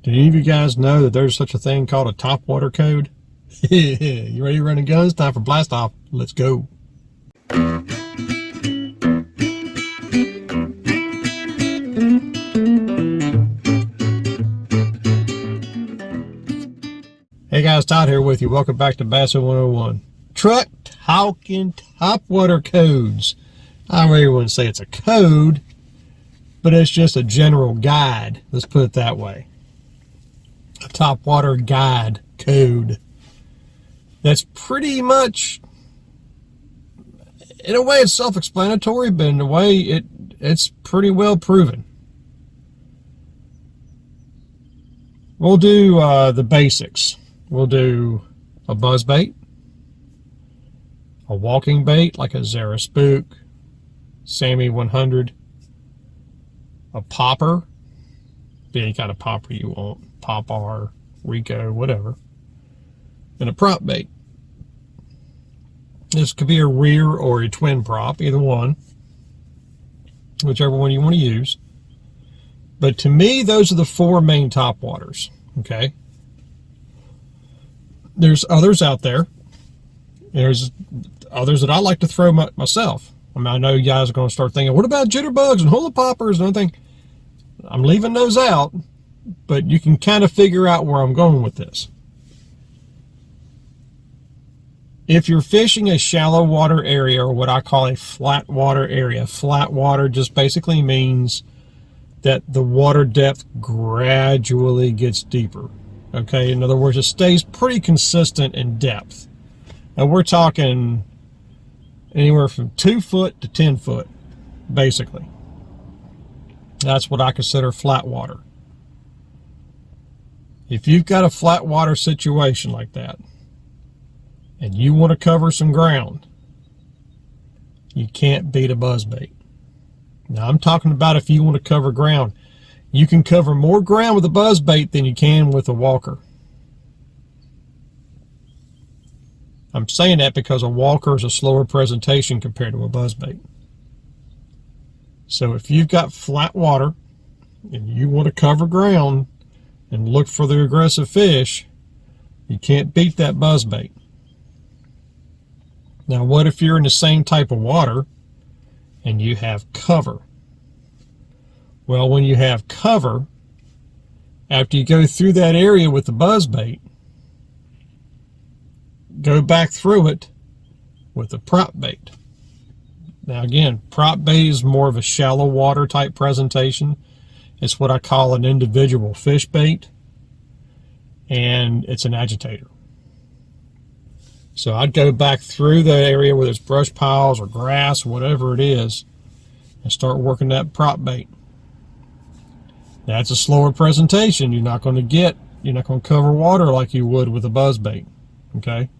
Do any of you guys know that there's such a thing called a topwater code? You ready to run guns? Time for blast off. Let's go. Hey guys, Todd here with you. Welcome back to Bassin 101. Truck talking topwater codes. I don't really want to say it's a code, but it's just a general guide. Let's put it that way. A topwater guide code. That's pretty much, in a way it's self-explanatory, but in a way it's pretty well proven. We'll do the basics. We'll do a buzz bait, a walking bait like a Zara Spook, Sammy 100, a popper, be any kind of popper you want, Pop-R, Rico, whatever, and a prop bait. This could be a rear or a twin prop, either one, whichever one you want to use. But to me, those are the four main topwaters, okay? There's others out there. There's others that I like to throw myself. I mean, I know you guys are going to start thinking, what about jitterbugs and hula poppers and everything? I'm leaving those out, but you can kind of figure out where I'm going with this. If you're fishing a shallow water area, or what I call a flat water area, flat water just basically means that the water depth gradually gets deeper. Okay, in other words, it stays pretty consistent in depth. And we're talking anywhere from 2 foot to 10 foot, basically. That's what I consider flat water. If you've got a flat water situation like that, and you want to cover some ground, you can't beat a buzzbait. Now I'm talking about if you want to cover ground. You can cover more ground with a buzzbait than you can with a walker. I'm saying that because a walker is a slower presentation compared to a buzzbait. So if you've got flat water and you want to cover ground and look for the aggressive fish, you can't beat that buzzbait. Now what if you're in the same type of water and you have cover? Well, when you have cover, after you go through that area with the buzzbait, go back through it with a prop bait. Now again, prop bait is more of a shallow water type presentation. It's what I call an individual fish bait, and it's an agitator. So I'd go back through the area where there's brush piles or grass, whatever it is, and start working that prop bait. That's a slower presentation. You're not going to cover water like you would with a buzz bait. Okay.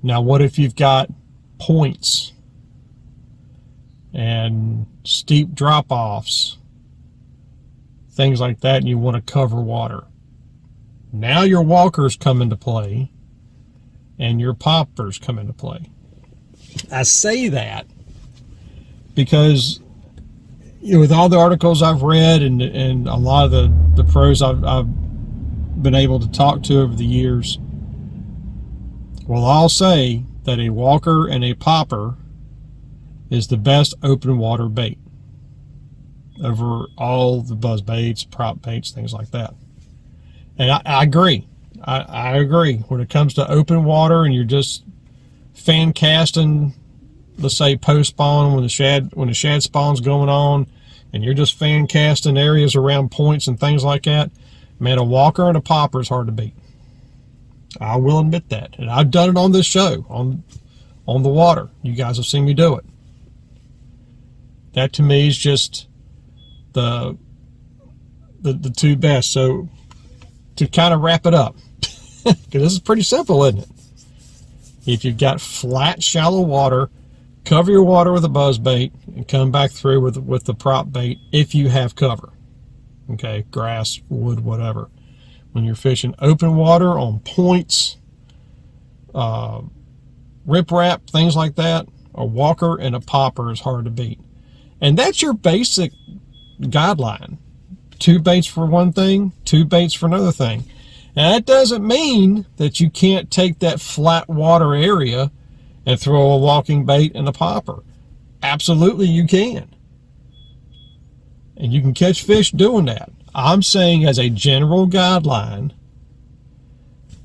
Now what if you've got points and steep drop-offs, things like that, and you want to cover water? Now your walkers come into play and your poppers come into play. I say that because with all the articles I've read and a lot of the pros I've been able to talk to over the years will all say that a walker and a popper is the best open water bait over all the buzz baits, prop baits, things like that. And I agree. I agree. When it comes to open water and you're just fan casting, let's say post spawn when the shad spawn's going on, and you're just fan casting areas around points and things like that, man, a walker and a popper is hard to beat. I will admit that, and I've done it on this show on the water. You guys have seen me do it. That to me is just the two best. So to kind of wrap it up, because this is pretty simple, isn't it? If you've got flat, shallow water, cover your water with a buzz bait and come back through with the prop bait if you have cover. Okay, grass, wood, whatever. When you're fishing open water on points, riprap, things like that, a walker and a popper is hard to beat. And that's your basic guideline. 2 baits for one thing, 2 baits for another thing. Now that doesn't mean that you can't take that flat water area and throw a walking bait and a popper. Absolutely you can. And you can catch fish doing that. I'm saying as a general guideline,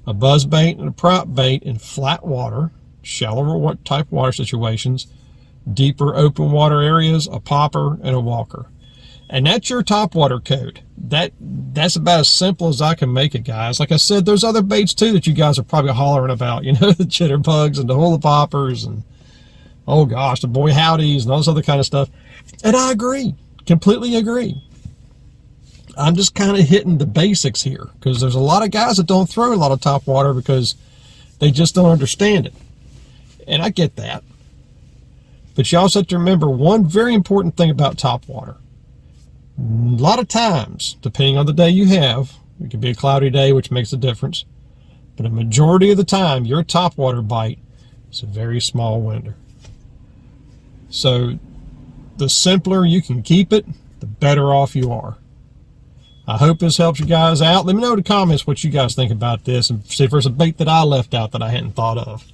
a buzz bait and a prop bait in flat water, shallower type water situations, deeper open water areas, a popper and a walker. And that's your topwater code. That's about as simple as I can make it, guys. Like I said, there's other baits too that you guys are probably hollering about, you know, the jitterbugs and the hula poppers and, oh gosh, the boy howdies and all this other kind of stuff. And I agree, completely agree. I'm just kind of hitting the basics here because there's a lot of guys that don't throw a lot of topwater because they just don't understand it. And I get that. But you also have to remember one very important thing about topwater. A lot of times, depending on the day you have, it could be a cloudy day, which makes a difference, but a majority of the time, your topwater bite is a very small window. So the simpler you can keep it, the better off you are. I hope this helps you guys out. Let me know in the comments what you guys think about this and see if there's a bait that I left out that I hadn't thought of.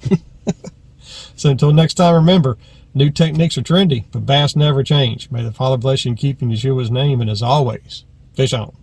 So until next time, remember, new techniques are trendy, but bass never change. May the Father bless you and keep in Yeshua's name, and as always, fish on.